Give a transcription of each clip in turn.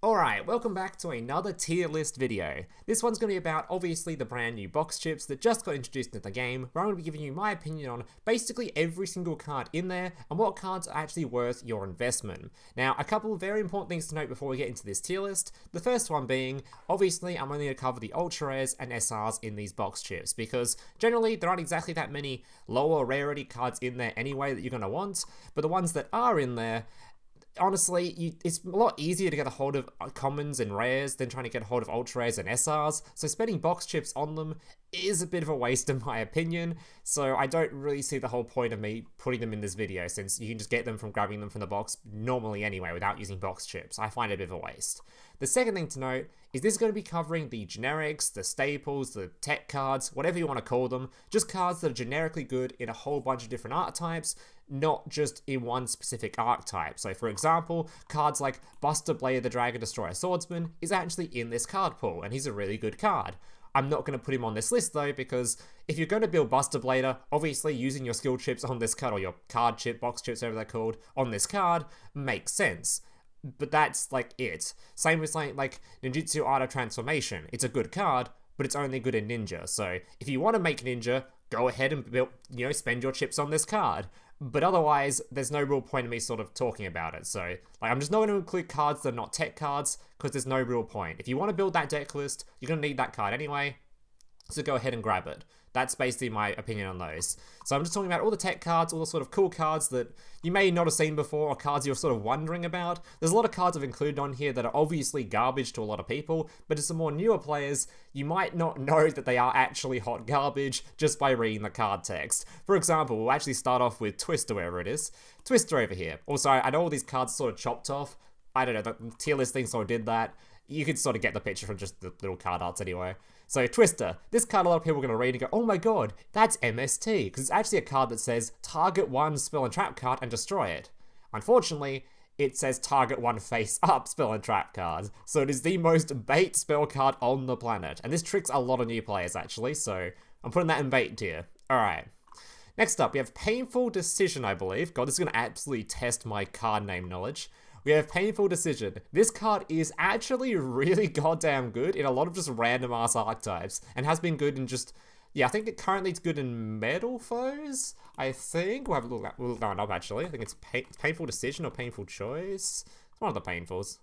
Alright, welcome back to another tier list video. This one's going to be about, obviously, the brand new box chips that just got introduced into the game, where I'm going to be giving you my opinion on basically every single card in there, and what cards are actually worth your investment. Now, a couple of very important things to note before we get into this tier list. The first one being, obviously, I'm only going to cover the Ultra Rares and SRs in these box chips, because generally, there aren't exactly that many lower rarity cards in there anyway that you're going to want, but the ones that are in there, honestly, it's a lot easier to get a hold of commons and rares than trying to get a hold of ultra rares and SRs, so spending box chips on them is a bit of a waste in my opinion, so I don't really see the whole point of me putting them in this video, since you can just get them from grabbing them from the box normally anyway without using box chips. I find it a bit of a waste. The second thing to note is this is going to be covering the generics, the staples, the tech cards, whatever you want to call them, just cards that are generically good in a whole bunch of different archetypes, not just in one specific archetype. So for example, cards like Buster Blade the Dragon Destroyer Swordsman is actually in this card pool, and he's a really good card. I'm not going to put him on this list though, because if you're going to build Buster Blader, obviously using your skill chips on this card, or your card chip, box chips, whatever they're called, on this card, makes sense. But that's like it. Same with like Ninjutsu Art of Transformation. It's a good card, but it's only good in Ninja. So if you want to make Ninja, go ahead and build, spend your chips on this card. But otherwise, there's no real point in me sort of talking about it. So, like, I'm just not going to include cards that are not tech cards, because there's no real point. If you want to build that deck list, you're going to need that card anyway, so go ahead and grab it. That's basically my opinion on those. So I'm just talking about all the tech cards, all the sort of cool cards that you may not have seen before, or cards you're sort of wondering about. There's a lot of cards I've included on here that are obviously garbage to a lot of people, but to some more newer players, you might not know that they are actually hot garbage just by reading the card text. For example, we'll actually start off with Twister, wherever it is. Twister over here. Also, I know all these cards are sort of chopped off. I don't know, the tier list thing sort of did that. You could sort of get the picture from just the little card arts anyway. So Twister, this card a lot of people are going to read and go, oh my god, that's MST, because it's actually a card that says target one spell and trap card and destroy it. Unfortunately, it says target one face up spell and trap card, so it is the most bait spell card on the planet, and this tricks a lot of new players actually, so I'm putting that in bait tier. Alright. Next up, we have Painful Decision, I believe. God, this is going to absolutely test my card name knowledge. We have Painful Decision. This card is actually really goddamn good in a lot of just random ass archetypes, and has been good in just, yeah, I think currently it's good in Metal Foes, I think. We'll have a look that up actually. I think it's Painful Decision or Painful Choice. It's one of the Painfuls,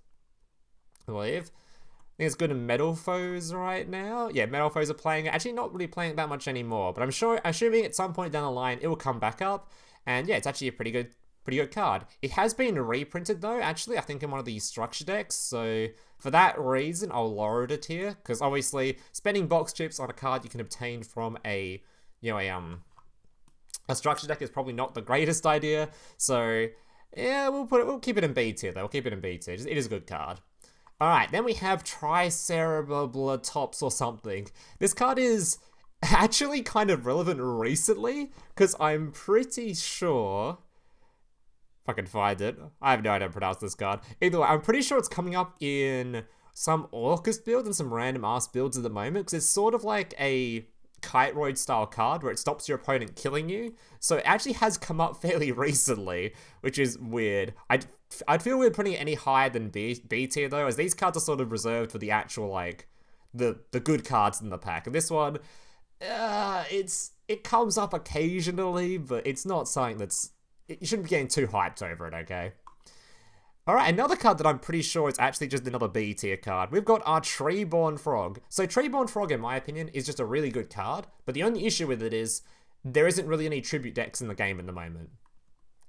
I believe. I think it's good in Metal Foes right now. Yeah, Metal Foes are playing it. Actually, not really playing it that much anymore, but assuming at some point down the line it will come back up, and yeah, it's actually a pretty good card. It has been reprinted though, actually, I think in one of the structure decks, so for that reason, I'll lower it a tier, because obviously, spending box chips on a card you can obtain from a structure deck is probably not the greatest idea, so yeah, we'll keep it in B tier though, we'll keep it in B tier, it is a good card. Alright, then we have Triceratops or something. This card is actually kind of relevant recently, because I'm pretty sure, if I can find it. I have no idea how to pronounce this card. Either way, I'm pretty sure it's coming up in some Orcus build and some random ass builds at the moment, because it's sort of like a Kite-Roid style card where it stops your opponent killing you. So it actually has come up fairly recently, which is weird. I'd feel weird putting it any higher than B tier though, as these cards are sort of reserved for the actual, like, the good cards in the pack. And this one, it comes up occasionally, but it's not something that's, you shouldn't be getting too hyped over it, okay? Alright, another card that I'm pretty sure is actually just another B tier card. We've got our Treeborn Frog. So Treeborn Frog, in my opinion, is just a really good card, but the only issue with it is there isn't really any tribute decks in the game at the moment.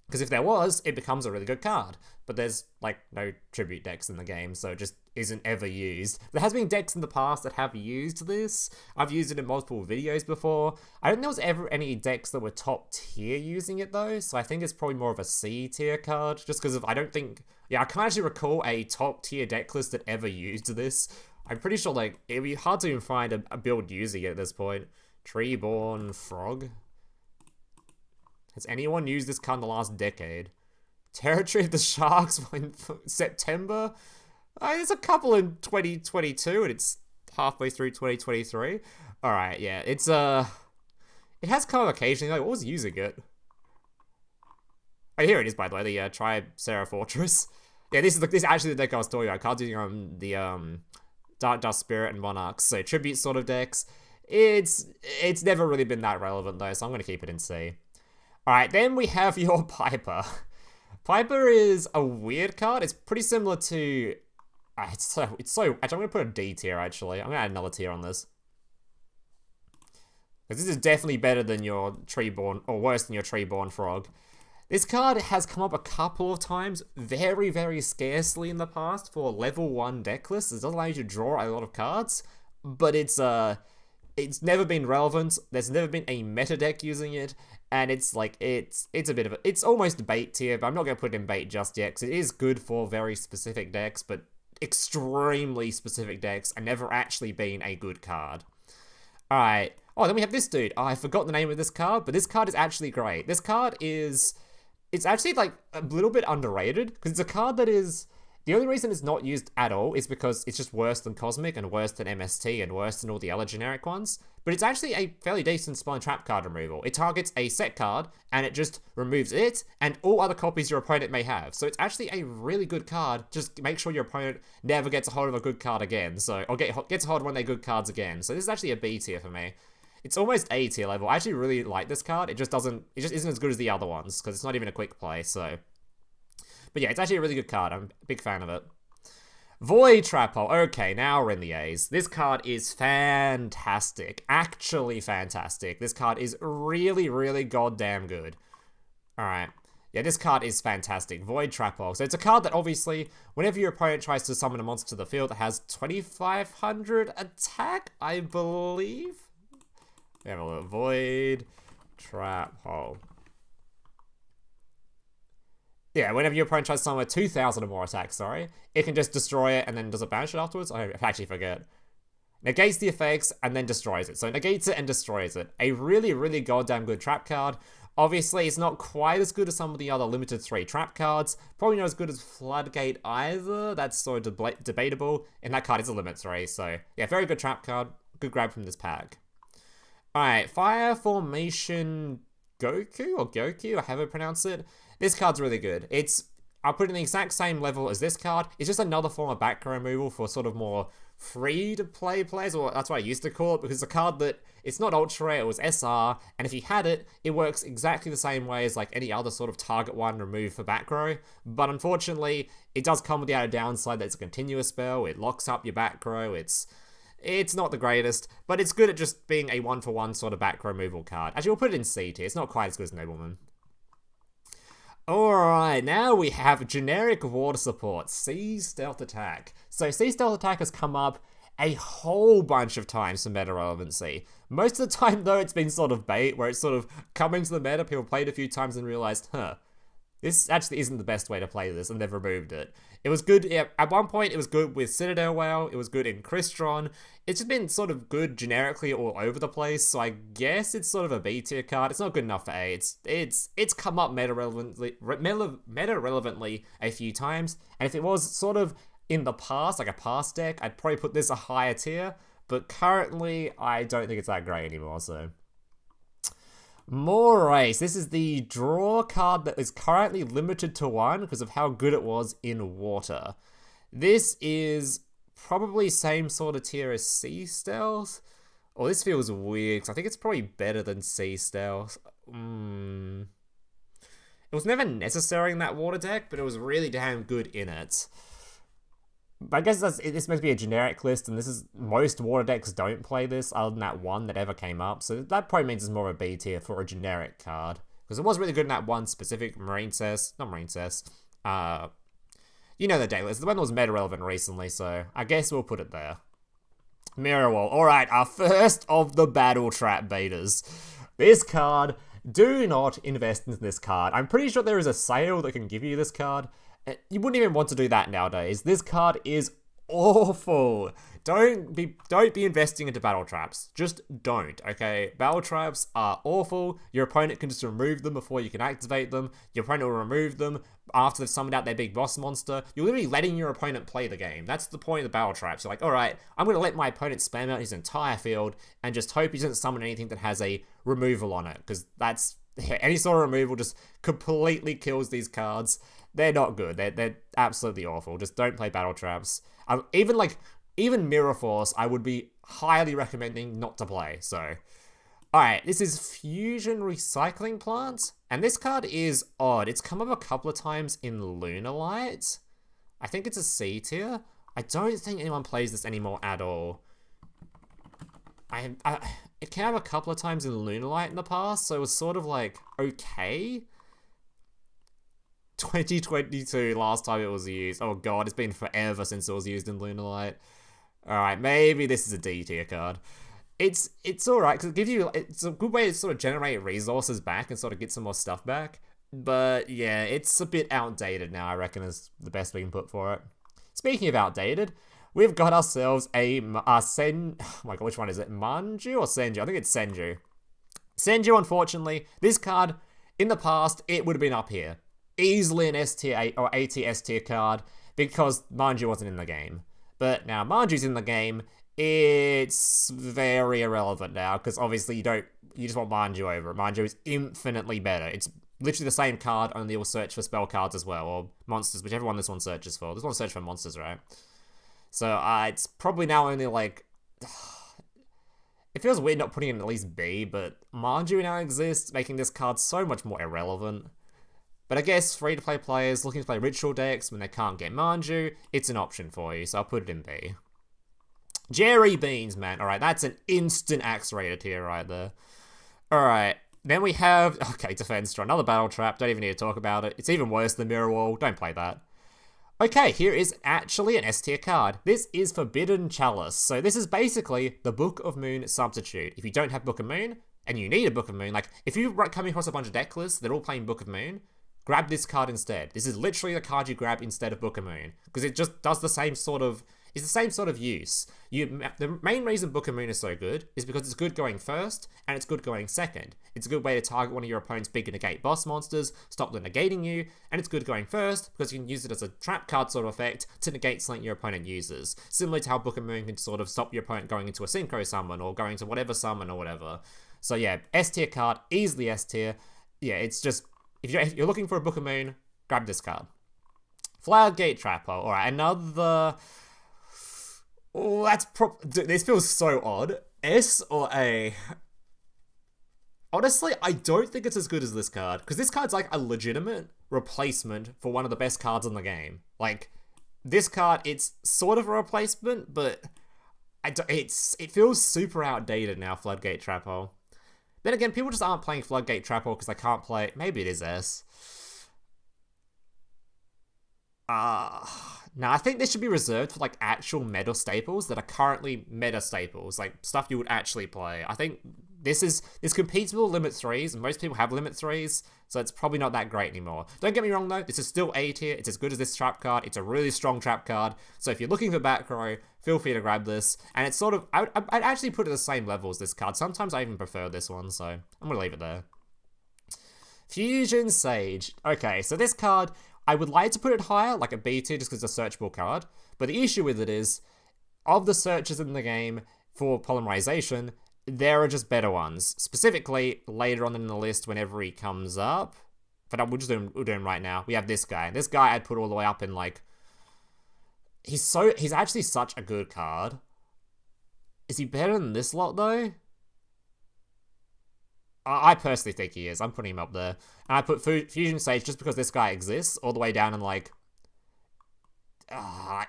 Because if there was, it becomes a really good card. But there's, like, no tribute decks in the game, so it just isn't ever used. There has been decks in the past that have used this. I've used it in multiple videos before. I don't think there was ever any decks that were top tier using it, though, so I think it's probably more of a C tier card, just because I don't think, yeah, I can't actually recall a top tier deck list that ever used this. I'm pretty sure, like, it'd be hard to even find a build using it at this point. Treeborn Frog. Has anyone used this card in the last decade? Territory of the Sharks in September? There's a couple in 2022, and it's halfway through 2023. Alright, yeah, it's, it has come occasionally, like, what was using it? Oh, here it is, by the way, the Triceratops Fortress. Yeah, this is actually the deck I was talking about. Cards using the Dark Dust Spirit and Monarchs, so tribute sort of decks. It's never really been that relevant though, so I'm gonna keep it in C. Alright, then we have your Piper. Piper is a weird card. It's pretty similar to... it's so... Actually, I'm going to put a D tier, actually. I'm going to add another tier on this. Because this is definitely better than your Treeborn... Or worse than your Treeborn Frog. This card has come up a couple of times, very, very scarcely in the past, for level 1 deck lists. It doesn't allow you to draw a lot of cards, but it's never been relevant. There's never been a meta deck using it, and it's like, it's a bit of a... It's almost bait tier, but I'm not going to put it in bait just yet, because it is good for very specific decks, but extremely specific decks, and never actually been a good card. Alright. Oh, then we have this dude. Oh, I forgot the name of this card, but this card is actually great. This card is... It's actually, like, a little bit underrated, because it's a card that is... The only reason it's not used at all is because it's just worse than Cosmic, and worse than MST, and worse than all the other generic ones. But it's actually a fairly decent spell and trap card removal. It targets a set card, and it just removes it, and all other copies your opponent may have. So it's actually a really good card. Just make sure your opponent never gets a hold of a good card again. Or gets a hold of one of their good cards again. So this is actually a B tier for me. It's almost A tier level. I actually really like this card. It just isn't as good as the other ones, because it's not even a quick play, so... But yeah, it's actually a really good card. I'm a big fan of it. Void Trap Hole. Okay, now we're in the A's. This card is fantastic. Actually fantastic. This card is really, really goddamn good. Alright. Yeah, this card is fantastic. Void Trap Hole. So it's a card that obviously, whenever your opponent tries to summon a monster to the field, it has 2,500 attack, I believe. We have a little Void Trap Hole. Yeah, whenever your opponent tries to summon with 2,000 or more attacks, it can just destroy it and then does it banish it afterwards? I actually forget. Negates the effects and then destroys it. So it negates it and destroys it. A really, really goddamn good trap card. Obviously, it's not quite as good as some of the other limited 3 trap cards. Probably not as good as Floodgate either. That's sort of debatable. And that card is a limit 3. So yeah, very good trap card. Good grab from this pack. Alright, Fire Formation Goku or Goku, or however you pronounce it. This card's really good. I'll put it in the exact same level as this card. It's just another form of background removal for sort of more free-to-play players, or that's what I used to call it, because it's a card that, it's not Ultra Rare, it was SR, and if you had it, it works exactly the same way as like any other sort of target one remove for back row, but unfortunately, it does come with the added downside that it's a continuous spell, it locks up your back row, it's not the greatest, but it's good at just being a one-for-one sort of back row removal card. Actually, we'll put it in C tier, it's not quite as good as Nobleman. Alright, now we have generic water support, C Stealth Attack. So C Stealth Attack has come up a whole bunch of times for meta relevancy. Most of the time though, it's been sort of bait, where it's sort of come into the meta, people played a few times and realized, this actually isn't the best way to play this, and they've removed it. It was good, yeah, at one point it was good with Citadel Whale, it was good in Crystron. It's just been sort of good generically all over the place, so I guess it's sort of a B tier card. It's not good enough for A. It's come up meta relevantly a few times, and if it was sort of in the past, like a past deck, I'd probably put this a higher tier, but currently I don't think it's that great anymore, so... Morace. This is the draw card that is currently limited to 1 because of how good it was in water. This is probably same sort of tier as Sea Stealth. Oh, this feels weird because I think it's probably better than Sea Stealth. It was never necessary in that water deck, but it was really damn good in it. But I guess this must be a generic list, and most water decks don't play this, other than that one that ever came up. So that probably means it's more of a B tier for a generic card, because it was really good in that one specific Marine Cess, not Marine Cess. You know the deck list, the one that was meta relevant recently. So I guess we'll put it there. Mirror Wall. All right, our first of the Battle Trap betas. This card. Do not invest in this card. I'm pretty sure there is a sale that can give you this card. You wouldn't even want to do that nowadays. This card is awful. Don't be investing into battle traps. Just don't, okay? Battle traps are awful. Your opponent can just remove them before you can activate them. Your opponent will remove them after they've summoned out their big boss monster. You're literally letting your opponent play the game. That's the point of the battle traps. You're like, alright, I'm going to let my opponent spam out his entire field and just hope he doesn't summon anything that has a removal on it. Because that's... any sort of removal just completely kills these cards. they're not good. They're absolutely awful. Just don't play battle traps. Even Mirror Force, I would be highly recommending not to play. So, alright, this is Fusion Recycling Plant, and this card is odd. It's come up a couple of times in Lunalight. I think it's a C tier. I don't think anyone plays this anymore at all. It came up a couple of times in Lunalight in the past, so it was sort of like, okay. 2022, last time it was used. Oh god, it's been forever since it was used in Lunalight. Alright, maybe this is a D tier card. It's alright, because it's a good way to sort of generate resources back and sort of get some more stuff back. But yeah, it's a bit outdated now, I reckon, is the best we can put for it. Speaking of outdated, we've got ourselves a oh my god, which one is it? Manju or Senju? I think it's Senju. Senju, unfortunately, this card, in the past, it would have been up here. Easily an S tier or AT S tier card, because Manju wasn't in the game. But now Manju's in the game, it's very irrelevant now, because obviously you just want Manju over it. Manju is infinitely better. It's literally the same card, only it will search for spell cards as well, or monsters, whichever one this one searches for. This one searches for monsters, right? So it's probably now only like... It feels weird not putting in at least B, but Manju now exists, making this card so much more irrelevant. But I guess free-to-play players looking to play ritual decks when they can't get Manju, it's an option for you, so I'll put it in B. Jerry Beans, man. Alright, that's an instant axe rated here right there. Alright, then we have... Okay, Defense Draw, another battle trap, don't even need to talk about it. It's even worse than Mirror Wall, don't play that. Okay, here is actually an S tier card. This is Forbidden Chalice. So this is basically the Book of Moon substitute. If you don't have Book of Moon, and you need a Book of Moon, like, if you come across a bunch of deck lists that are all playing Book of Moon, grab this card instead. This is literally the card you grab instead of Book of Moon, because it just does the same sort of... It's the same sort of use. The main reason Book of Moon is so good is because it's good going first, and it's good going second. It's a good way to target one of your opponent's big negate boss monsters, stop them negating you, and it's good going first because you can use it as a trap card sort of effect to negate something your opponent uses. Similar to how Book of Moon can sort of stop your opponent going into a Synchro summon, or going to whatever summon or whatever. So yeah, S tier card, easily S tier. Yeah, it's just... If you're looking for a Book of Moon, grab this card. Floodgate Trapper. Alright, another... Oh, dude, this feels so odd. S or A? Honestly, I don't think it's as good as this card, because this card's like a legitimate replacement for one of the best cards in the game. Like, this card, it's sort of a replacement, but it feels super outdated now, Floodgate Trapper. Then again, people just aren't playing Floodgate Trapper because they can't play... Maybe it is S. No, I think this should be reserved for, like, actual meta staples that are currently meta staples. Like, stuff you would actually play. I think this competes with limit 3s, and most people have limit 3s, so it's probably not that great anymore. Don't get me wrong, though. This is still A tier. It's as good as this trap card. It's a really strong trap card. So if you're looking for back row, feel free to grab this. And it's sort of... I'd actually put it at the same level as this card. Sometimes I even prefer this one, so I'm going to leave it there. Fusion Sage. Okay, so this card... I would like to put it higher, like a B tier, just because it's a searchable card. But the issue with it is, of the searches in the game for polymerization, there are just better ones. Specifically, later on in the list, whenever he comes up. But we'll do him right now. We have this guy. This guy I'd put all the way up in, like... He's actually such a good card. Is he better than this lot, though? I personally think he is. I'm putting him up there. And I put Fusion Sage just because this guy exists, all the way down in, like...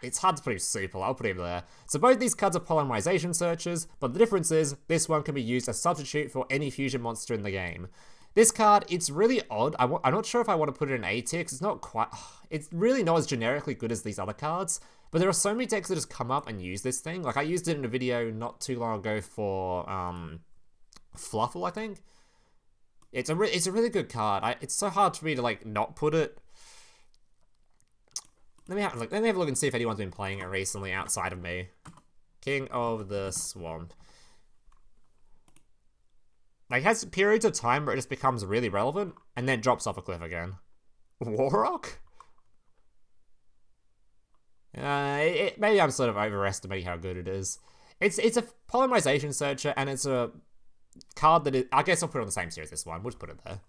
it's hard to put him super. I'll put him there. So both these cards are polymerization searches, but the difference is this one can be used as substitute for any fusion monster in the game. This card, it's really odd. I'm not sure if I want to put it in A tier, because it's not quite... It's really not as generically good as these other cards, but there are so many decks that just come up and use this thing. Like, I used it in a video not too long ago for Fluffle, I think. It's a really good card. It's so hard for me to, like, not put it. Let me have a look and see if anyone's been playing it recently outside of me. King of the Swamp. Like, it has periods of time where it just becomes really relevant, and then drops off a cliff again. Warrock? Maybe I'm sort of overestimating how good it is. It's a polymerization searcher, and it's a card that is... I guess I'll put it on the same series as this one. We'll just put it there.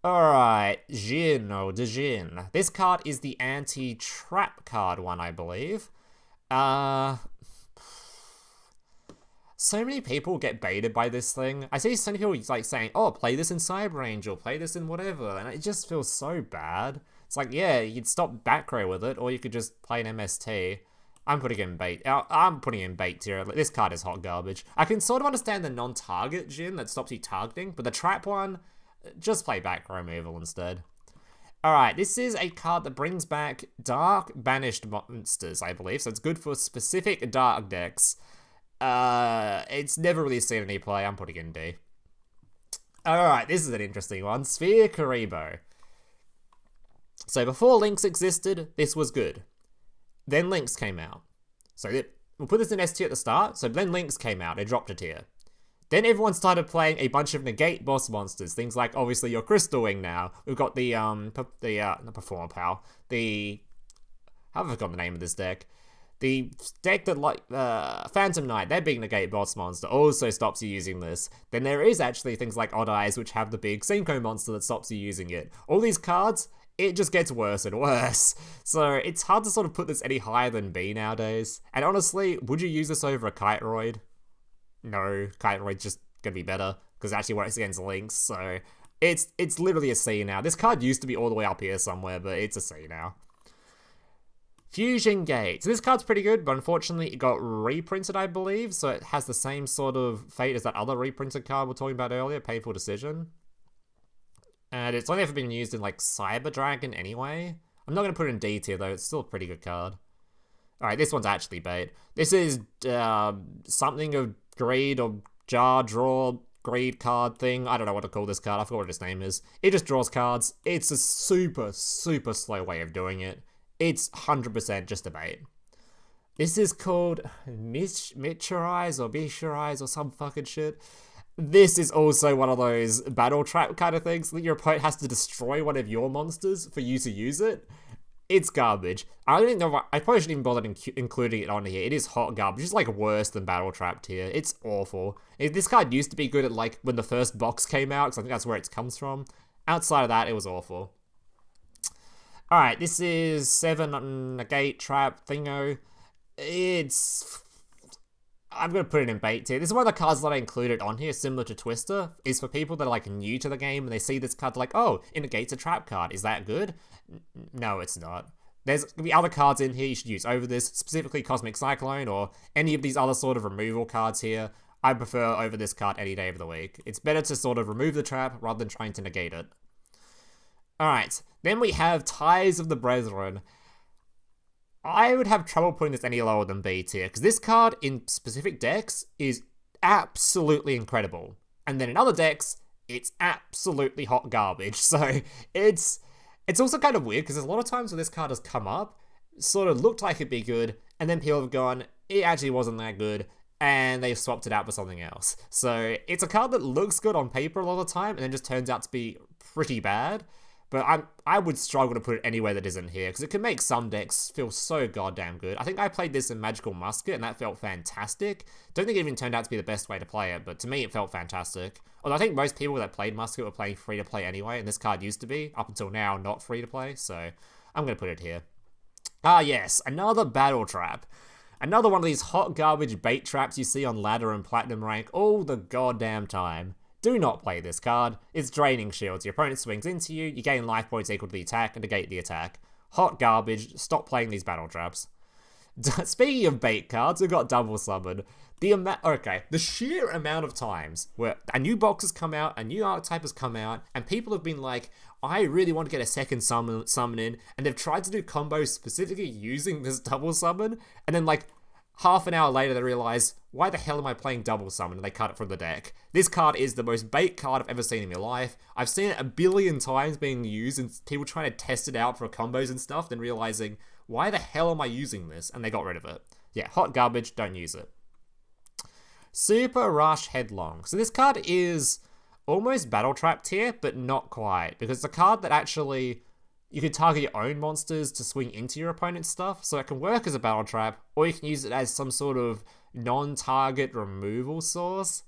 Alright, Jin, or Djinn. This card is the anti-trap card one, I believe. So many people get baited by this thing. I see so many people like saying, oh, play this in Cyber Angel, play this in whatever, and it just feels so bad. It's like, yeah, you'd stop back row with it, or you could just play an MST. I'm putting in bait. I'm putting in bait tier. This card is hot garbage. I can sort of understand the non-target Jin that stops you targeting, but the trap one, just play back row removal instead. Alright, this is a card that brings back dark banished monsters, I believe, so it's good for specific dark decks. It's never really seen any play. I'm putting in D. Alright, this is an interesting one. Sphere Karibo. So before Lynx existed, this was good. Then Lynx came out. So we'll put this in S tier at the start. So then Lynx came out. It dropped a tier. Then everyone started playing a bunch of negate boss monsters. Things like, obviously, your Crystal Wing now. We've got the, not Performer Pal. How have I forgotten the name of this deck? The deck that, like, Phantom Knight, their big negate boss monster, also stops you using this. Then there is actually things like Odd Eyes, which have the big Senko monster that stops you using it. All these cards, it just gets worse and worse. So it's hard to sort of put this any higher than B nowadays. And honestly, would you use this over a Kiteroid? No, Kiteroid's just gonna be better, because it actually works against Lynx, so it's literally a C now. This card used to be all the way up here somewhere, but it's a C now. Fusion Gate. So this card's pretty good, but unfortunately it got reprinted, I believe, so it has the same sort of fate as that other reprinted card we were talking about earlier, Painful Decision. And it's only ever been used in, like, Cyber Dragon anyway. I'm not going to put it in D tier, though. It's still a pretty good card. Alright, this one's actually bait. This is something of Greed or Jar Draw Greed card thing. I don't know what to call this card. I forgot what its name is. It just draws cards. It's a super, super slow way of doing it. It's 100% just a bait. This is called Mitcherize or Bisherize or some fucking shit. This is also one of those battle trap kind of things that your opponent has to destroy one of your monsters for you to use it. It's garbage. I don't know. I probably shouldn't even bother including it on here. It is hot garbage. It's like worse than Battle Trap tier. It's awful. This card used to be good at like when the first box came out, because I think that's where it comes from. Outside of that, it was awful. Alright, this is 7 negate trap thingo. I'm going to put it in bait tier. This is one of the cards that I included on here, similar to Twister, is for people that are like new to the game and they see this card like, oh, it negates a trap card. Is that good? No, it's not. There's going to be other cards in here you should use over this, specifically Cosmic Cyclone or any of these other sort of removal cards here. I prefer over this card any day of the week. It's better to sort of remove the trap rather than trying to negate it. Alright, then we have Ties of the Brethren. I would have trouble putting this any lower than B tier, because this card in specific decks is absolutely incredible. And then in other decks, it's absolutely hot garbage. So it's also kind of weird, because there's a lot of times when this card has come up, sort of looked like it'd be good, and then people have gone, it actually wasn't that good, and they've swapped it out for something else. So it's a card that looks good on paper a lot of the time, and then just turns out to be pretty bad. But I would struggle to put it anywhere that isn't here, because it can make some decks feel so goddamn good. I think I played this in Magical Musket, and that felt fantastic. Don't think it even turned out to be the best way to play it, but to me it felt fantastic. Although I think most people that played Musket were playing free-to-play anyway, and this card used to be, up until now, not free-to-play, so I'm going to put it here. Ah yes, another Battle Trap. Another one of these hot garbage bait traps you see on ladder and platinum rank all the goddamn time. Do not play this card. It's draining shields. Your opponent swings into you, you gain life points equal to the attack and negate the attack. Hot garbage. Stop playing these battle traps. Speaking of bait cards, we've got Double Summon. The sheer amount of times where a new box has come out, a new archetype has come out, and people have been like, I really want to get a second summon in, and they've tried to do combos specifically using this Double Summon, and then like, half an hour later, they realize, why the hell am I playing Double Summon? And they cut it from the deck. This card is the most bait card I've ever seen in my life. I've seen it a billion times being used, and people trying to test it out for combos and stuff, then realizing, why the hell am I using this? And they got rid of it. Yeah, hot garbage, don't use it. Super Rush Headlong. So this card is almost Battle Trap tier, but not quite, because it's a card that actually you can target your own monsters to swing into your opponent's stuff, so it can work as a battle trap, or you can use it as some sort of non-target removal source.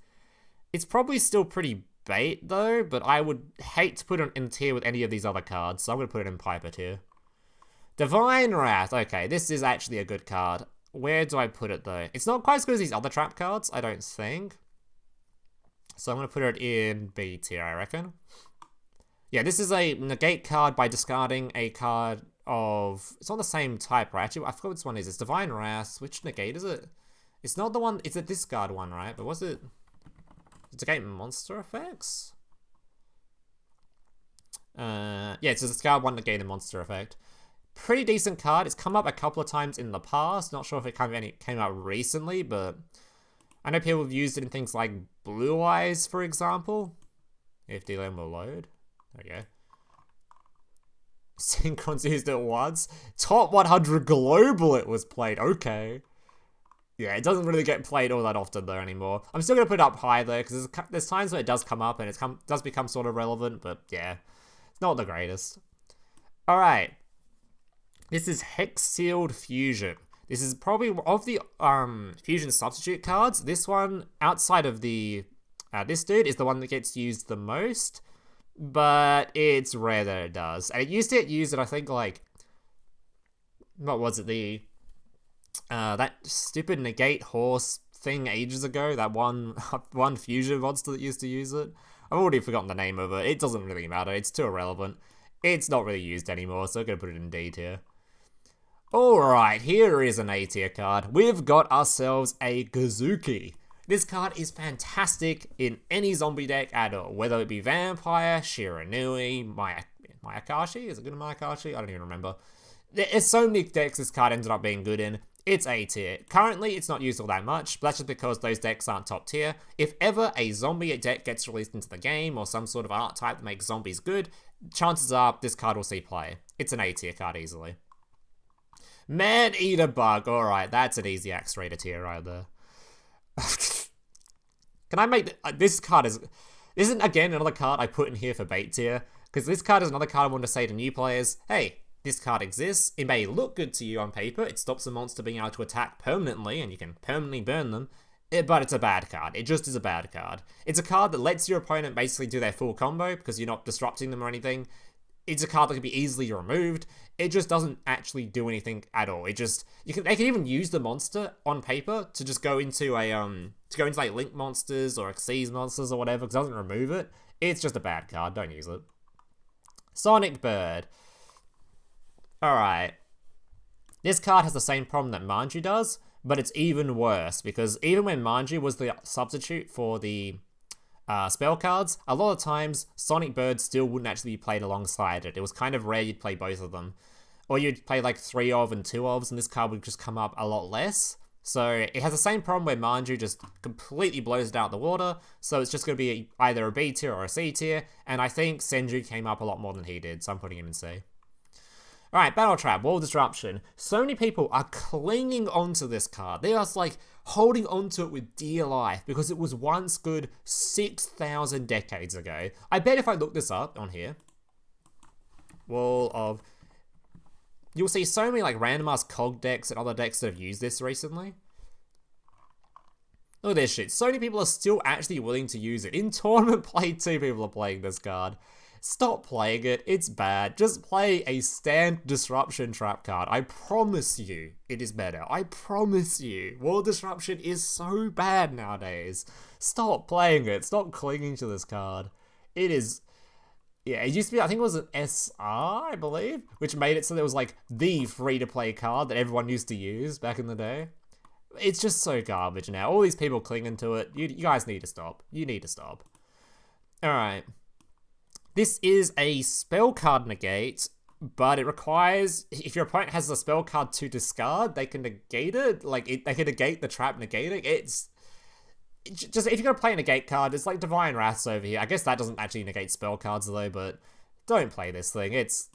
It's probably still pretty bait though, but I would hate to put it in tier with any of these other cards, so I'm going to put it in Piper tier. Divine Wrath. Okay, this is actually a good card. Where do I put it though? It's not quite as good as these other trap cards, I don't think. So I'm going to put it in B tier, I reckon. Yeah, this is a negate card by discarding a card of... It's not the same type, right? Actually, I forgot which one it is. It's Divine Wrath. Which negate is it? It's not the one... It's a discard one, right? But was it... Negate monster effects? Yeah, it's a discard one, negate a monster effect. Pretty decent card. It's come up a couple of times in the past. Not sure if it came out recently, but... I know people have used it in things like Blue Eyes, for example. If DLM will load. Okay. Synchron's used it once. Top 100 Global it was played. Okay. Yeah, it doesn't really get played all that often though anymore. I'm still going to put it up high though, because there's times when it does come up and it does become sort of relevant, but yeah. It's not the greatest. Alright. This is Hex Sealed Fusion. This is probably, of the Fusion substitute cards, this one, outside of the this dude, is the one that gets used the most. But it's rare that it does. And it used to get used at, I think, like... What was it? That stupid negate horse thing ages ago. That one fusion monster that used to use it. I've already forgotten the name of it. It doesn't really matter. It's too irrelevant. It's not really used anymore, so I'm going to put it in D tier. Alright, here is an A tier card. We've got ourselves a Gazuki. This card is fantastic in any zombie deck at all, whether it be Vampire, Shiranui, Mayakashi? Is it good in Mayakashi? I don't even remember. There's so many decks this card ended up being good in. It's A tier. Currently, it's not used all that much, but that's just because those decks aren't top tier. If ever a zombie deck gets released into the game, or some sort of art type that makes zombies good, chances are this card will see play. It's an A tier card easily. Man-Eater Bug. Alright, that's an easy Axe Raider tier right there. Can I make... this card is... This isn't, again, another card I put in here for bait tier. Because this card is another card I want to say to new players. Hey, this card exists. It may look good to you on paper. It stops a monster being able to attack permanently. And you can permanently burn them. But it's a bad card. It just is a bad card. It's a card that lets your opponent basically do their full combo. Because you're not disrupting them or anything. It's a card that can be easily removed. It just doesn't actually do anything at all. It just they can even use the monster on paper to just go into like Link monsters or Xyz monsters or whatever, because it doesn't remove it. It's just a bad card. Don't use it. Sonic Bird. Alright. This card has the same problem that Manju does, but it's even worse, because even when Manju was the substitute for the spell cards, a lot of times Sonic Bird still wouldn't actually be played alongside it. It was kind of rare you'd play both of them. Or you'd play like 3 of and 2 ofs, and this card would just come up a lot less. So it has the same problem where Manju just completely blows it out the water, so it's just going to be either a B tier or a C tier, and I think Senju came up a lot more than he did, so I'm putting him in C. Alright, Battle Trap, Wall Disruption. So many people are clinging onto this card. They are like holding onto it with dear life because it was once good 6,000 decades ago. I bet if I look this up on here, Wall of... You'll see so many like randomized COG decks and other decks that have used this recently. Look at this shit. So many people are still actually willing to use it. In tournament play, 2 people are playing this card. Stop playing it. It's bad. Just play a stand Disruption trap card. I promise you it is better. I promise you. Wall Disruption is so bad nowadays. Stop playing it. Stop clinging to this card. It is... Yeah, it used to be, I think it was an SR, I believe, which made it so there was like the free-to-play card that everyone used to use back in the day. It's just so garbage now. All these people clinging to it. You guys need to stop. You need to stop. Alright. This is a spell card negate, but it requires, if your opponent has a spell card to discard, they can negate it. They can negate the trap negating. It's just, if you're going to play a negate card, it's like Divine Wraths over here. I guess that doesn't actually negate spell cards though, but don't play this thing. It's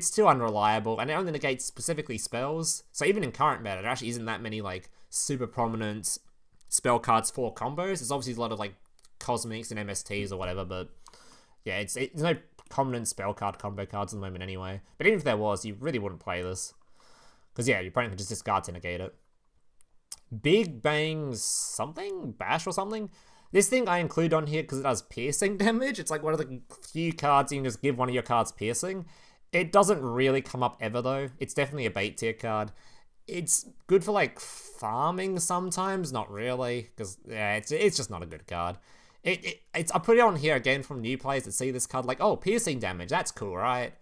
too unreliable, and it only negates specifically spells. So even in current meta, there actually isn't that many like super prominent spell cards for combos. There's obviously a lot of like cosmics and MSTs or whatever, but yeah, there's no prominent spell card combo cards at the moment anyway. But even if there was, you really wouldn't play this. Because yeah, your opponent can just discard to negate it. Big Bang something? Bash or something? This thing I include on here because it does piercing damage. It's like one of the few cards you can just give one of your cards piercing. It doesn't really come up ever though. It's definitely a bait tier card. It's good for like farming sometimes, not really, because yeah, it's just not a good card. It's I put it on here again from new players that see this card like, oh, piercing damage, that's cool, right?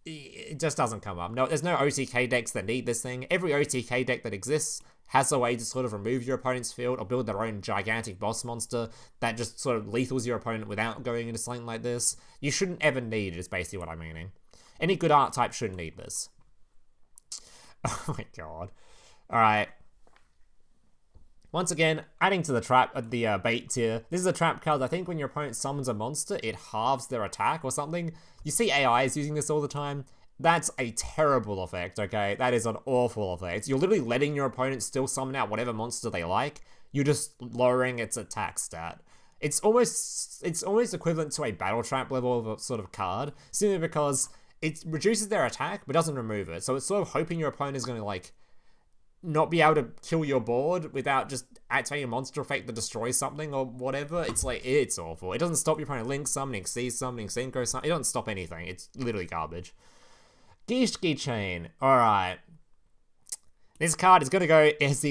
It just doesn't come up. No, there's no OTK decks that need this thing. Every OTK deck that exists has a way to sort of remove your opponent's field or build their own gigantic boss monster that just sort of lethals your opponent without going into something like this. You shouldn't ever need it, is basically what I'm meaning. Any good art type shouldn't need this. Oh my god. Alright. Once again, adding to the trap, the bait tier. This is a trap card. I think when your opponent summons a monster, it halves their attack or something. You see AIs using this all the time. That's a terrible effect, okay? That is an awful effect. You're literally letting your opponent still summon out whatever monster they like. You're just lowering its attack stat. It's almost equivalent to a battle trap level of a sort of card, simply because it reduces their attack but doesn't remove it. So it's sort of hoping your opponent is going to like not be able to kill your board without just activating a monster effect that destroys something or whatever. It's like, it's awful. It doesn't stop your opponent link summoning, seize summoning, synchro summoning. It doesn't stop anything. It's literally garbage. Gishki Chain. Alright. This card is going to go as the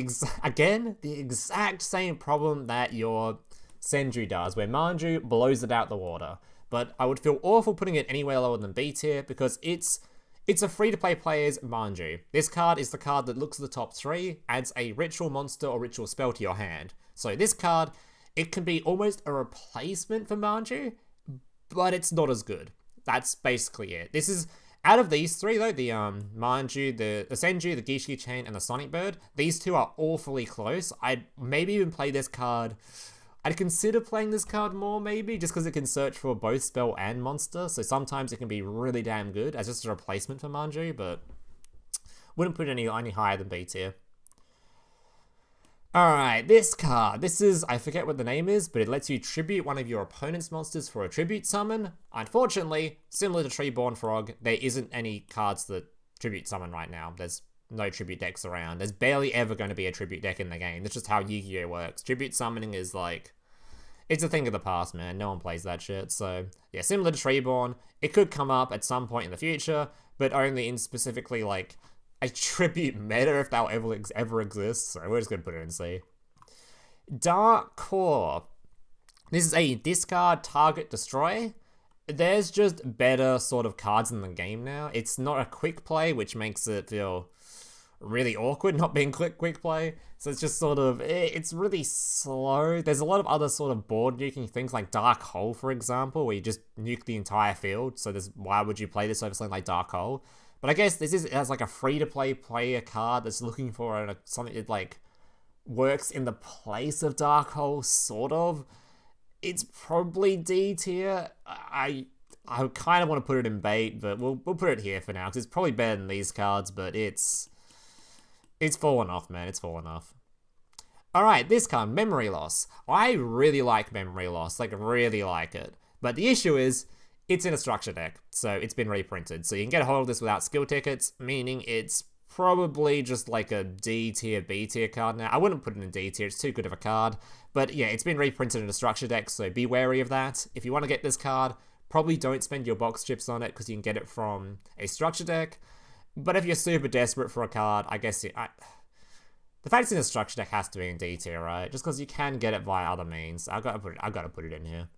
exact same problem that your Senju does, where Manju blows it out the water. But I would feel awful putting it anywhere lower than B tier because it's a free-to-play player's Manju. This card is the card that looks at the top 3, adds a ritual monster or ritual spell to your hand. So this card, it can be almost a replacement for Manju, but it's not as good. That's basically it. This is, out of these 3 though, the Manju, the Senju, the Gishki Chain, and the Sonic Bird, these 2 are awfully close. I'd maybe even play this card. I'd consider playing this card more, maybe, just because it can search for both spell and monster, so sometimes it can be really damn good as just a replacement for Manju, but wouldn't put it any higher than B tier. Alright, this card. This is, I forget what the name is, but it lets you tribute one of your opponent's monsters for a tribute summon. Unfortunately, similar to Treeborn Frog, there isn't any cards that tribute summon right now. There's no tribute decks around. There's barely ever going to be a tribute deck in the game. That's just how Yu-Gi-Oh works. Tribute summoning is like, it's a thing of the past, man. No one plays that shit. So yeah, similar to Treeborn, it could come up at some point in the future, but only in specifically like a tribute meta if that ever exists. So we're just gonna put it in C. Dark Core. This is a discard, target, destroy. There's just better sort of cards in the game now. It's not a quick play, which makes it feel really awkward not being quick play. So it's just sort of, it's really slow. There's a lot of other sort of board nuking things like Dark Hole, for example, where you just nuke the entire field. So why would you play this over something like Dark Hole? But I guess this is as like a free-to-play player card that's looking for something that like works in the place of Dark Hole, sort of. It's probably D tier. I kind of want to put it in bait, but we'll put it here for now because it's probably better than these cards. But it's fallen off, man. It's fallen off. All right, this card, Memory Loss. I really like Memory Loss, like really like it. But the issue is, it's in a structure deck, so it's been reprinted. So you can get a hold of this without skill tickets, meaning it's probably just like a D tier, B tier card now. I wouldn't put it in D tier, it's too good of a card. But yeah, it's been reprinted in a structure deck, so be wary of that. If you want to get this card, probably don't spend your box chips on it because you can get it from a structure deck. But if you're super desperate for a card, I guess the fact it's in a structure deck has to be in D tier, right? Just because you can get it via other means. I gotta put it in here.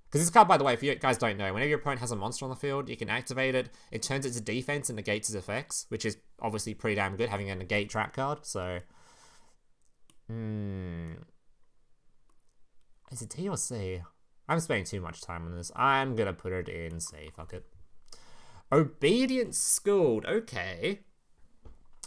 Because this card, by the way, if you guys don't know, whenever your opponent has a monster on the field, you can activate it. It turns it to defense and negates its effects, which is obviously pretty damn good, having a negate trap card. So, is it D or C? I'm spending too much time on this. I'm gonna put it in C. Fuck it. Obedient Schooled. Okay.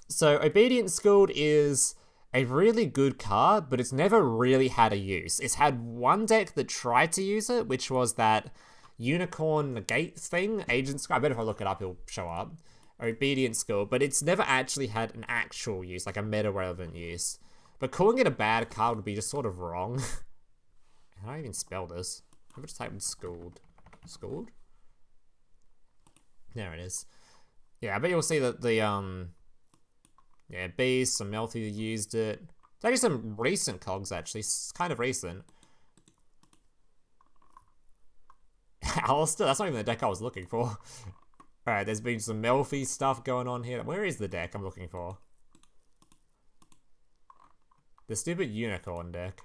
So, Obedient Schooled is a really good card, but it's never really had a use. It's had one deck that tried to use it, which was that Unicorn Negate thing. Agent Sky. I bet if I look it up, it'll show up. Obedient Schooled, but it's never actually had an actual use, like a meta-relevant use. But calling it a bad card would be just sort of wrong. How do I even spell this? I've just typed in Schooled. Schooled? There it is. Yeah, I bet you'll see that the Yeah, Beast, some Melfi used it. It's actually some recent cogs, actually. It's kind of recent. Alistair? That's not even the deck I was looking for. Alright, there's been some Melfi stuff going on here. Where is the deck I'm looking for? The stupid Unicorn deck.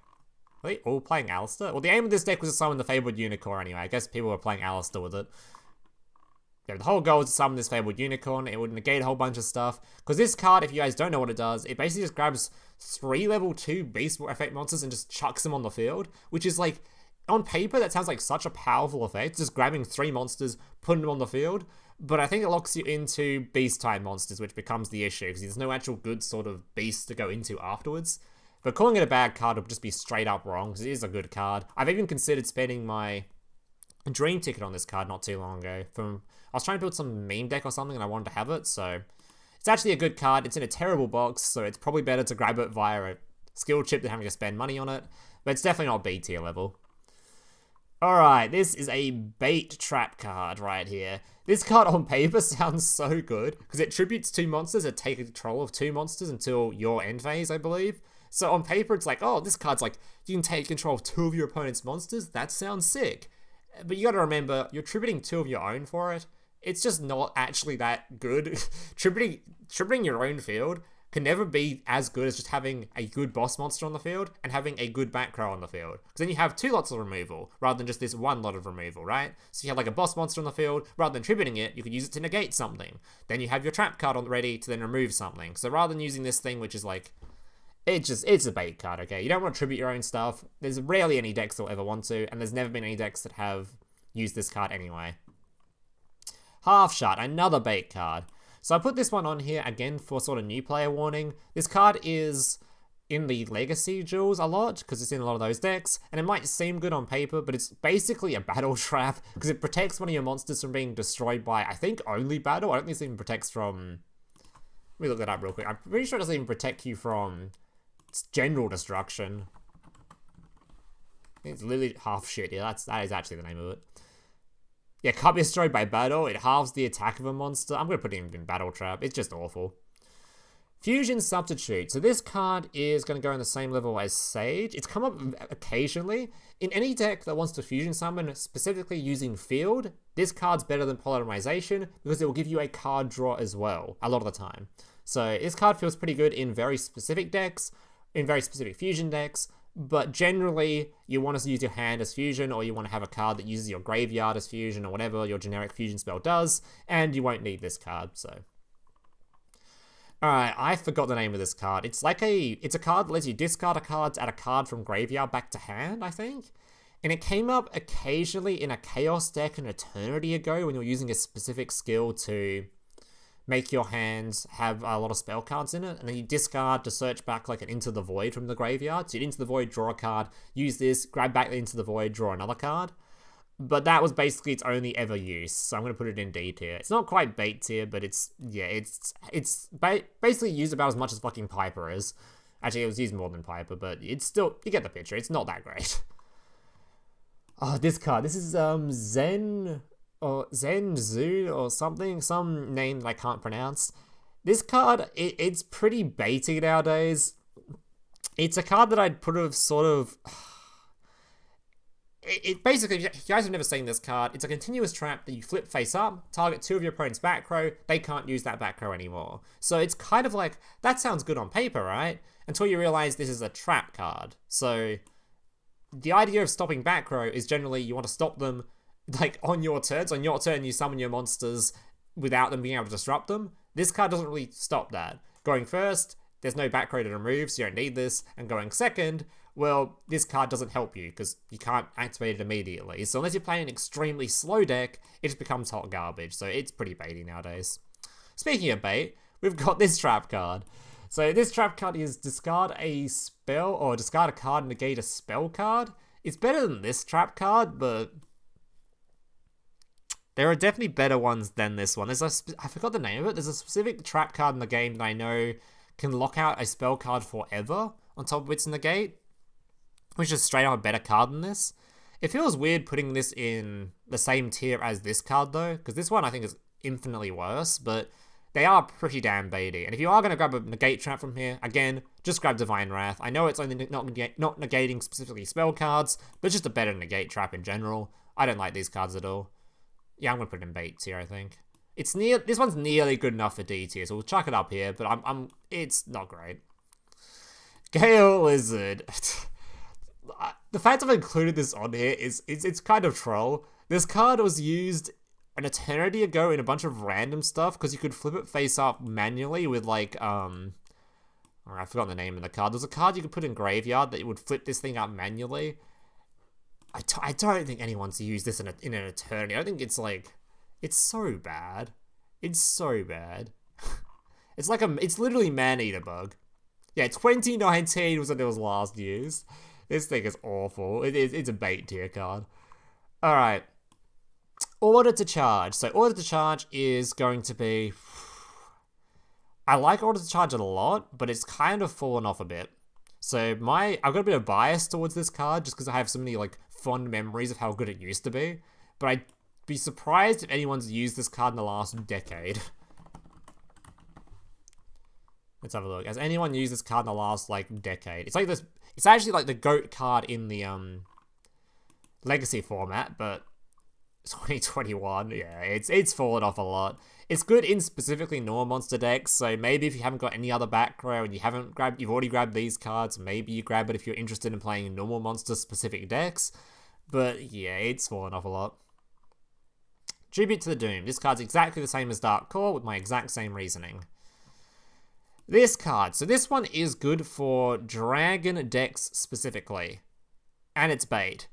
Are they all playing Alistair? Well, the aim of this deck was to summon the Fabled Unicorn anyway. I guess people were playing Alistair with it. Yeah, the whole goal is to summon this Fabled Unicorn. It would negate a whole bunch of stuff. Because this card, if you guys don't know what it does, it basically just grabs 3 level 2 Beast effect monsters and just chucks them on the field. Which is like, on paper, that sounds like such a powerful effect. Just grabbing 3 monsters, putting them on the field. But I think it locks you into Beast-type monsters, which becomes the issue. Because there's no actual good sort of Beast to go into afterwards. But calling it a bad card would just be straight up wrong, because it is a good card. I've even considered spending my Dream Ticket on this card not too long ago. I was trying to build some meme deck or something and I wanted to have it, so it's actually a good card. It's in a terrible box, so it's probably better to grab it via a skill chip than having to spend money on it, but it's definitely not B tier level. Alright, this is a bait trap card right here. This card on paper sounds so good, because it tributes 2 monsters that take control of 2 monsters until your end phase, I believe. So on paper, it's like, oh, this card's like, you can take control of 2 of your opponent's monsters? That sounds sick. But you gotta remember, you're tributing 2 of your own for it. It's just not actually that good. tributing your own field can never be as good as just having a good boss monster on the field and having a good back row on the field. Because then you have 2 lots of removal, rather than just this 1 lot of removal, right? So you have like a boss monster on the field, rather than tributing it, you could use it to negate something. Then you have your trap card on ready to then remove something. So rather than using this thing, which is like, it's a bait card, okay? You don't want to tribute your own stuff. There's rarely any decks that'll ever want to, and there's never been any decks that have used this card anyway. Half Shot, another bait card. So I put this one on here again for sort of new player warning. This card is in the Legacy Duels a lot, because it's in a lot of those decks, and it might seem good on paper, but it's basically a battle trap, because it protects one of your monsters from being destroyed by, I think, only battle. I don't think it even protects from... Let me look that up real quick. I'm pretty sure it doesn't even protect you from general destruction. It's literally half shit. Yeah, that is actually the name of it. Yeah, can't be destroyed by battle. It halves the attack of a monster. I'm going to put it in Battle Trap. It's just awful. Fusion Substitute. So this card is going to go in the same level as Sage. It's come up occasionally. In any deck that wants to Fusion Summon, specifically using Field, this card's better than Polymerization because it will give you a card draw as well, a lot of the time. So this card feels pretty good in very specific decks, in very specific Fusion decks, but generally you want to use your hand as Fusion, or you want to have a card that uses your graveyard as Fusion, or whatever your generic Fusion spell does, and you won't need this card, so... Alright, I forgot the name of this card. It's a card that lets you discard a card, add a card from graveyard back to hand, I think? And it came up occasionally in a Chaos deck an eternity ago when you were using a specific skill to make your hands have a lot of spell cards in it, and then you discard to search back like an Into the Void from the graveyard. So you Into the Void, draw a card, use this, grab back the Into the Void, draw another card. But that was basically its only ever use, so I'm going to put it in D tier. It's not quite bait tier, but it's basically used about as much as fucking Piper is. Actually, it was used more than Piper, but it's still, you get the picture, it's not that great. Oh, this card, this is Zen... or Zenzu or something, some name that I can't pronounce. This card, it's pretty baity nowadays. It's a card that I'd put of sort of... It basically, if you guys have never seen this card, it's a continuous trap that you flip face up, target 2 of your opponent's back row, they can't use that back row anymore. So it's kind of like, that sounds good on paper, right? Until you realize this is a trap card. So the idea of stopping back row is generally you want to stop them like on your turn. So on your turn, you summon your monsters without them being able to disrupt them. This card doesn't really stop that. Going first, there's no back row to remove, so you don't need this. And going second, well, this card doesn't help you because you can't activate it immediately. So unless you're playing an extremely slow deck, it just becomes hot garbage. So it's pretty baity nowadays. Speaking of bait, we've got this trap card. So this trap card is discard a spell, or discard a card and negate a spell card. It's better than this trap card, but there are definitely better ones than this one. I forgot the name of it. There's a specific trap card in the game that I know can lock out a spell card forever on top of its negate, which is straight up a better card than this. It feels weird putting this in the same tier as this card though, because this one I think is infinitely worse, but they are pretty damn baity. And if you are going to grab a negate trap from here, again, just grab Divine Wrath. I know it's only not negating specifically spell cards, but it's just a better negate trap in general. I don't like these cards at all. Yeah, I'm going to put it in bait tier, I think. This one's nearly good enough for D tier, so we'll chuck it up here, but it's not great. Gale Lizard. The fact I've included this on here it's kind of troll. This card was used an eternity ago in a bunch of random stuff because you could flip it face up manually with like I forgot the name of the card. There's a card you could put in graveyard that would flip this thing up manually. I don't think anyone's used this in an eternity. I don't think it's like, it's so bad. It's so bad. It's literally Man-Eater Bug. Yeah, 2019 was when it was last used. This thing is awful. It's a bait tier card. Alright. Order to Charge. So Order to Charge is going to be... I like Order to Charge a lot, but it's kind of fallen off a bit. So I've got a bit of bias towards this card just because I have so many like fond memories of how good it used to be. But I'd be surprised if anyone's used this card in the last decade. Let's have a look. Has anyone used this card in the last like decade? It's like this. It's actually like the GOAT card in the Legacy format, but 2021, yeah, it's fallen off a lot. It's good in specifically normal monster decks, so maybe if you haven't got any other back row and you've already grabbed these cards, maybe you grab it if you're interested in playing normal monster specific decks. But yeah, it's fallen off a lot. Tribute to the Doom. This card's exactly the same as Dark Core with my exact same reasoning. This card. So this one is good for dragon decks specifically. And it's bait.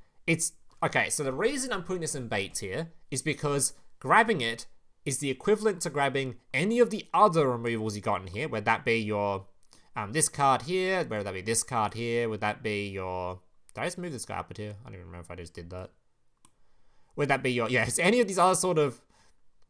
Okay, so the reason I'm putting this in bait here is because grabbing it is the equivalent to grabbing any of the other removals you got in here, whether that be your this card here, whether that be this card here, would that be your... Did I just move this guy up a tier? I don't even remember if I just did that. Would that be your... Yeah, it's any of these other sort of...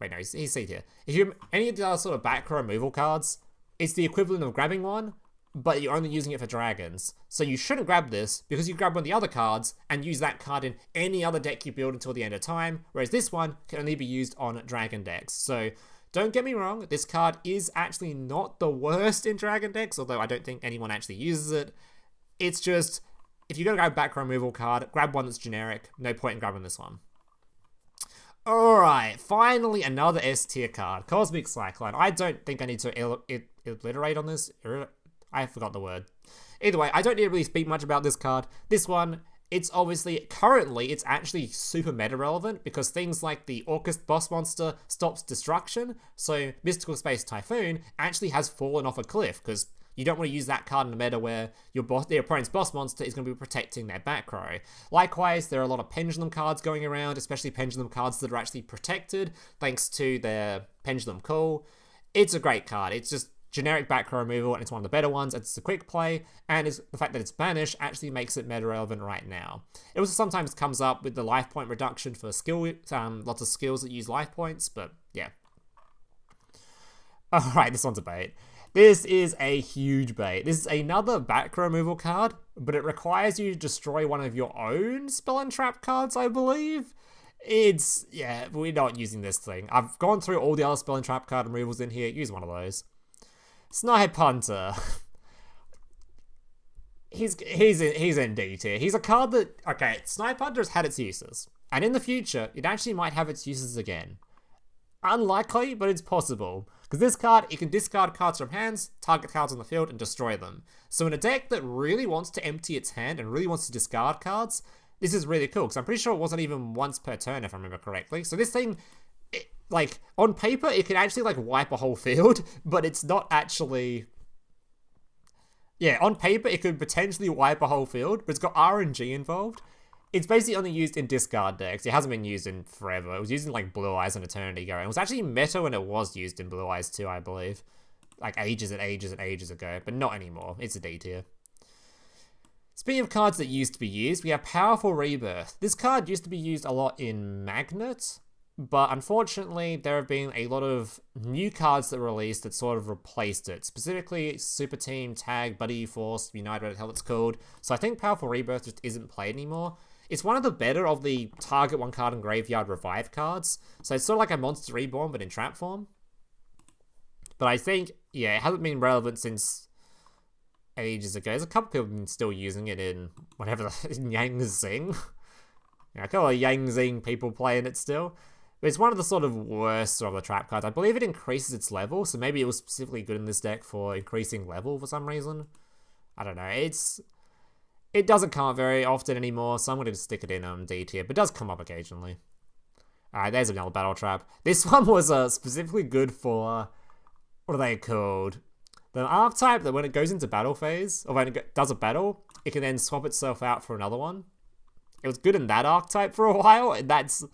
Wait, no, he's C tier. If you any of the other sort of back row removal cards, it's the equivalent of grabbing one, but you're only using it for dragons. So you shouldn't grab this, because you grab one of the other cards and use that card in any other deck you build until the end of time, whereas this one can only be used on dragon decks. So don't get me wrong, this card is actually not the worst in dragon decks, although I don't think anyone actually uses it. It's just, if you're going to grab a back row removal card, grab one that's generic. No point in grabbing this one. Alright, finally another S tier card, Cosmic Cyclone. I don't think I need to alliterate on this. I forgot the word. Either way, I don't need to really speak much about this card. This one, it's actually super meta relevant because things like the Orcust boss monster stops destruction, so Mystical Space Typhoon actually has fallen off a cliff because you don't want to use that card in a meta where your opponent's boss monster is going to be protecting their back row. Likewise, there are a lot of Pendulum cards going around, especially Pendulum cards that are actually protected thanks to their Pendulum Call. It's a great card. It's just generic back row removal, and it's one of the better ones. It's a quick play, and the fact that it's banished actually makes it meta relevant right now. It also sometimes comes up with the life point reduction for lots of skills that use life points, but yeah. Alright, this one's a bait. This is a huge bait. This is another back row removal card, but it requires you to destroy one of your own spell and trap cards, I believe. Yeah, we're not using this thing. I've gone through all the other spell and trap card removals in here. Use one of those. Snipe Hunter. He's in D tier. He's a card that... Okay, Snipe Hunter has had its uses. And in the future, it actually might have its uses again. Unlikely, but it's possible. Because this card, it can discard cards from hands, target cards on the field, and destroy them. So in a deck that really wants to empty its hand and really wants to discard cards, this is really cool. Because I'm pretty sure it wasn't even once per turn, if I remember correctly. So this thing... Like, on paper, it could actually, like, wipe a whole field, but it's not actually... Yeah, on paper, it could potentially wipe a whole field, but it's got RNG involved. It's basically only used in discard decks. It hasn't been used in forever. It was used in, like, Blue Eyes and Eternity ago. It was actually meta when it was used in Blue Eyes too, I believe. Like, ages and ages and ages ago, but not anymore. It's a D tier. Speaking of cards that used to be used, we have Powerful Rebirth. This card used to be used a lot in Magnet, but unfortunately, there have been a lot of new cards that were released that sort of replaced it. Specifically, Super Team, Tag, Buddy Force, Unite, whatever the hell it's called. So I think Powerful Rebirth just isn't played anymore. It's one of the better of the target one card in graveyard revive cards. So it's sort of like a Monster Reborn, but in trap form. But I think, yeah, it hasn't been relevant since ages ago. There's a couple people still using it in whatever, in Yang Zing. Yeah, a couple of Yang Zing people playing it still. But it's one of the sort of worst of the trap cards. I believe it increases its level, so maybe it was specifically good in this deck for increasing level for some reason. I don't know. It doesn't come up very often anymore, so I'm going to stick it in D tier, but it does come up occasionally. Alright, there's another battle trap. This one was specifically good for, what are they called? The archetype that when it goes into battle phase, or when it does a battle, it can then swap itself out for another one. It was good in that archetype for a while, and that's...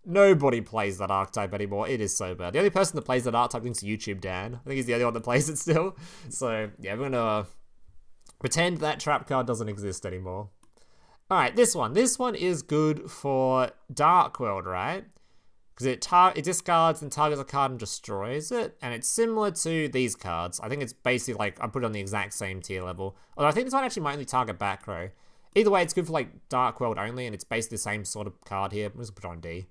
Nobody plays that archetype anymore. It is so bad. The only person that plays that archetype is YouTube Dan. I think he's the only one that plays it still. So, yeah, we're gonna pretend that trap card doesn't exist anymore. Alright, this one. This one is good for Dark World, right? Because it discards and targets a card and destroys it. And it's similar to these cards. I think it's basically like, I put it on the exact same tier level. Although I think this one actually might only target back row. Either way, it's good for like Dark World only, and it's basically the same sort of card here. I'm just gonna put it on D.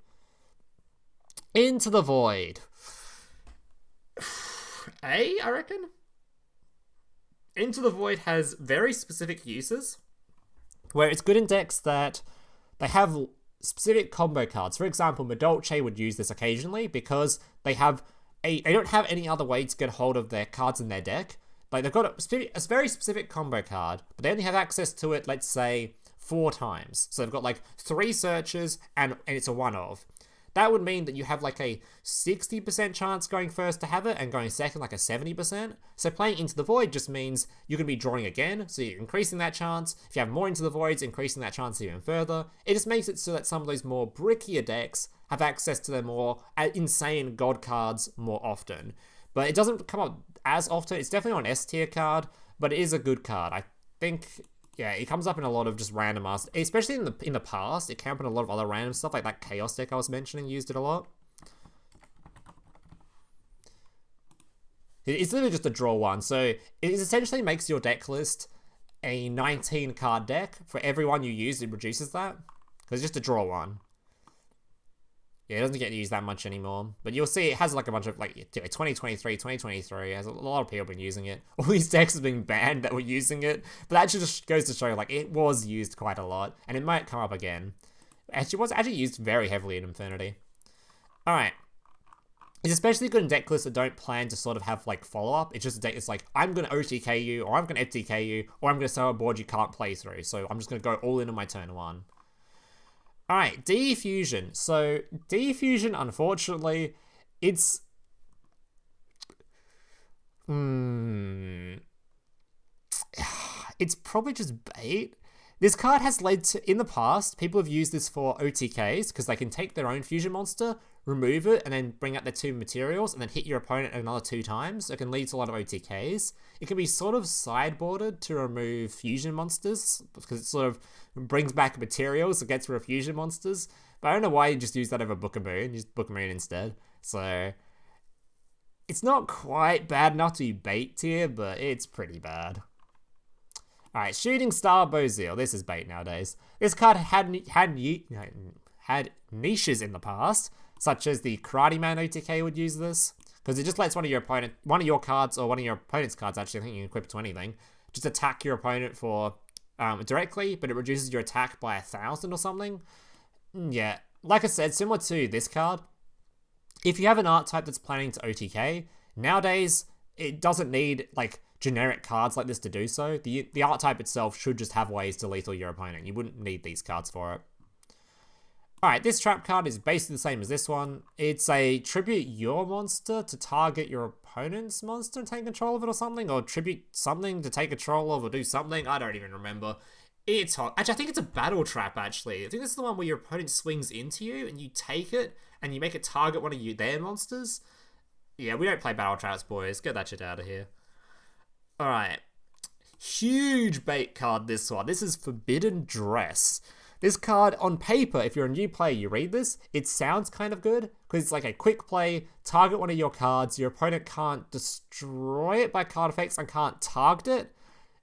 Into the Void. A, I reckon? Into the Void has very specific uses, where it's good in decks that they have specific combo cards. For example, Madolche would use this occasionally because they don't have any other way to get hold of their cards in their deck. Like, they've got a very specific combo card, but they only have access to it, let's say, 4 times. So they've got like 3 searches and it's a one-of. That would mean that you have like a 60% chance going first to have it and going second like a 70%. So playing Into the Void just means you're going to be drawing again, so you're increasing that chance. If you have more Into the Voids, increasing that chance even further. It just makes it so that some of those more brickier decks have access to their more insane god cards more often. But it doesn't come up as often. It's definitely an S tier card, but it is a good card. I think... Yeah, it comes up in a lot of just random ass, especially in the past. It came up in a lot of other random stuff, like that Chaos deck I was mentioning used it a lot. It's literally just a draw one, so it essentially makes your deck list a 19 card deck. For every one you use, it reduces that, because it's just a draw one. Yeah, it doesn't get used that much anymore. But you'll see it has like a bunch of, like, 2023, has a lot of people been using it. All these decks have been banned that were using it. But that just goes to show, like, it was used quite a lot. And it might come up again. Actually, it was actually used very heavily in Infinity. Alright. It's especially good in deck lists that don't plan to sort of have, like, follow-up. It's just a deck that's like, I'm going to OTK you, or I'm going to FTK you, or I'm going to sell a board you can't play through. So I'm just going to go all in on my turn 1. Alright, Diffusion. So, Diffusion, unfortunately, it's... It's probably just bait. This card has led to, in the past, people have used this for OTKs, because they can take their own fusion monster, remove it, and then bring out their 2 materials, and then hit your opponent another 2 times. So it can lead to a lot of OTKs. It can be sort of sideboarded to remove fusion monsters, because it sort of brings back materials that gets rid of fusion monsters. But I don't know why you just use that over Book of Moon. Use Book of Moon instead. So it's not quite bad enough to be bait tier, but it's pretty bad. Alright, Shooting Star Bozil. This is bait nowadays. This card had niches in the past, such as the Karate Man OTK would use this, because it just lets one of your cards, or one of your opponent's cards, actually, I think you can equip it to anything, just attack your opponent for directly, but it reduces your attack by 1,000 or something. Yeah, like I said, similar to this card, if you have an archetype that's planning to OTK, nowadays, it doesn't need, like, generic cards like this to do so. The archetype itself should just have ways to lethal your opponent. You wouldn't need these cards for it. Alright, this trap card is basically the same as this one. It's a tribute your monster to target your opponent's monster and take control of it or something, or tribute something to take control of or do something. I don't even remember. It's hot. Actually, I think it's a battle trap, actually. I think this is the one where your opponent swings into you and you take it and you make it target one of their monsters. Yeah, we don't play battle traps, boys. Get that shit out of here. Alright. Huge bait card, this one. This is Forbidden Dress. This card, on paper, if you're a new player, you read this, it sounds kind of good, because it's like a quick play, target one of your cards, your opponent can't destroy it by card effects and can't target it.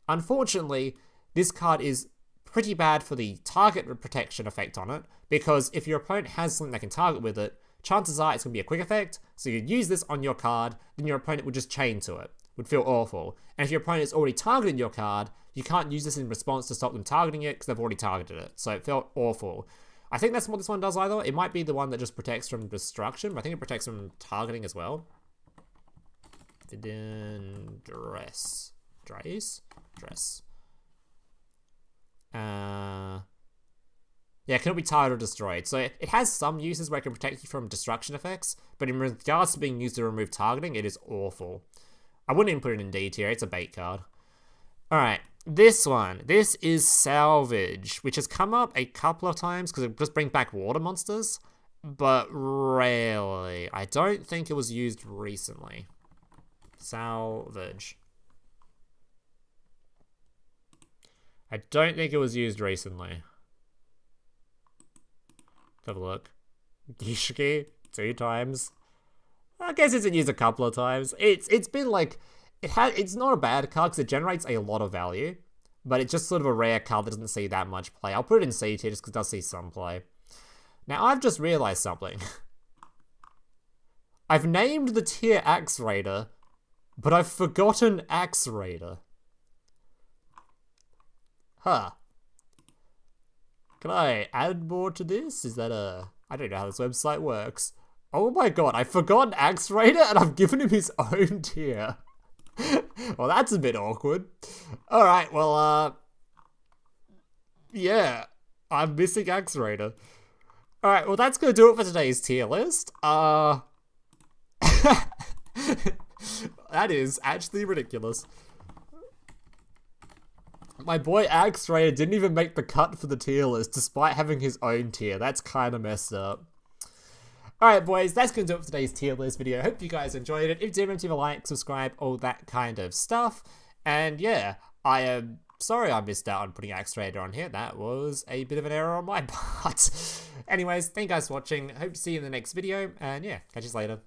Unfortunately, this card is pretty bad for the target protection effect on it, because if your opponent has something they can target with it, chances are it's going to be a quick effect, so you'd use this on your card, then your opponent would just chain to it. Would feel awful. And if your opponent is already targeting your card, you can't use this in response to stop them targeting it because they've already targeted it. So it felt awful. I think that's what this one does either. It might be the one that just protects from destruction, but I think it protects from targeting as well. Forbidden Dress. Dress. Yeah, it cannot be targeted or destroyed. So it has some uses where it can protect you from destruction effects, but in regards to being used to remove targeting, it is awful. I wouldn't even put it in D tier, it's a bait card. Alright, this one. This is Salvage, which has come up a couple of times because it just brings back water monsters, but rarely. I don't think it was used recently. Salvage. I don't think it was used recently. Let's have a look. Gishiki, 2 times. I guess it's been used a couple of times. It's been like, it's not a bad card because it generates a lot of value, but it's just sort of a rare card that doesn't see that much play. I'll put it in C tier just because it does see some play. Now I've just realized something. I've named the tier Axe Raider, but I've forgotten Axe Raider. Huh. Can I add more to this? Is that I don't know how this website works. Oh my god, I've forgotten Axe Raider and I've given him his own tier. Well, that's a bit awkward. Alright, well, yeah. I'm missing Axe Raider. Alright, well, that's gonna do it for today's tier list. That is actually ridiculous. My boy Axe Raider didn't even make the cut for the tier list despite having his own tier. That's kind of messed up. Alright boys, that's going to do it for today's tier list video. Hope you guys enjoyed it. If you did, remember to leave a like, subscribe, all that kind of stuff. And yeah, I am sorry I missed out on putting Axe Raider on here. That was a bit of an error on my part. Anyways, thank you guys for watching. Hope to see you in the next video. And yeah, catch you later.